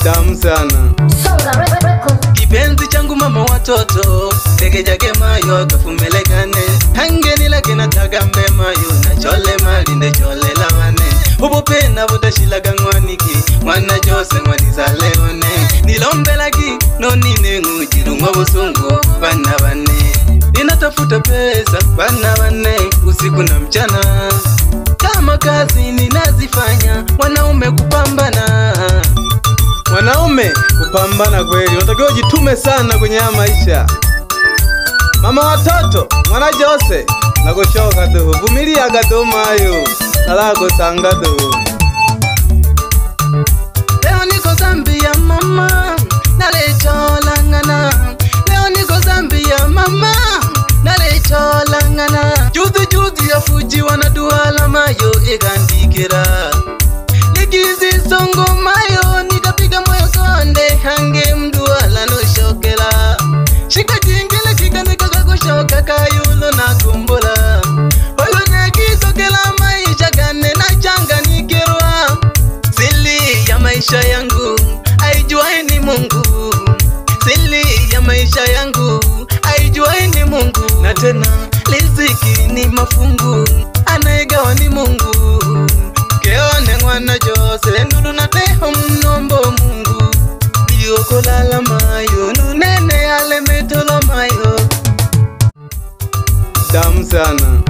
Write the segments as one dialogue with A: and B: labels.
A: Tamu sana.
B: Kipenzi changu mama watoto, teke jake mayo kafumelegane. Hangeni lake nataka mbe mayo, na chole malinde chole lawane. Hubo pena voda shilaga ngwaniki, mwana jose mwaniza leone. Nilombe laki, nonine ngujiru mwabusungu, bana bane. Ninatafuta pesa, bana bane, usiku na mchana. Kama kazi ninazifanya, wanaume kupambana.
A: Wanaume kupambana kweli, unatakiwa jitume sana kwenye haya maisha. Mama watoto, mwana Jose, nagoshoka tu, vumilia gado mayo, nalago sanga tu.
B: Leo niko Zambia mama, nalechola ngana. Leo niko Zambia mama, nalechola ngana. Juzi ya Fuji wanaduala mayo ikandikira. Ligizi songo mayo nikapiga moyo konde, hange mduala no shokela. Shika jingile kika nikaka kushoka kayulo na kumbula. Holo nekisokela maisha gane na changa nikirwa. Sili ya maisha yangu aijuai ni Mungu. Sili ya maisha yangu aijuai ni Mungu. Na tena riziki ni mafungu, anayegawa ni Mungu. Keone mwana Jose nuru na teho mnombo Mungu. Iyo kulala mayo nunene yale metolo mayo.
A: Tamu sana.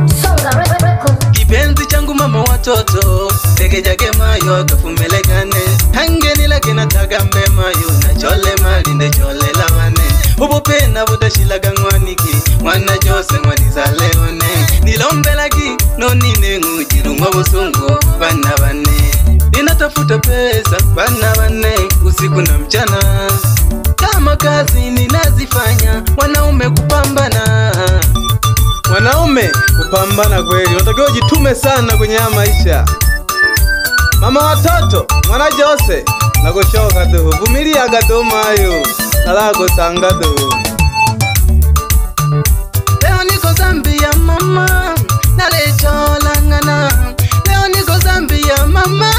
B: Kipenzi changu mama watoto, teke jake mayo kafumelegane. Hangeni lake nataka mbe mayo, na chole malinde chole lawane. Hubo pena voda shilaga ngwaniki, mwana Jose mwaniza leone. Nilombe laki, nonine ngujiru mwabusungu, bana bane. Ninatafuta pesa, bana bane, usiku na mchana. Kama kazi ninazifanya, wanaume kupambana.
A: Wanaume kupambana kweli, unatakiwa jitume sana kwenye haya maisha. Mama watoto, mwana Jose, nagoshoka tu, vumilia gado mayo, nalago sanga tu.
B: Leo niko Zambia mama, nalechola ngana. Leo niko Zambia mama,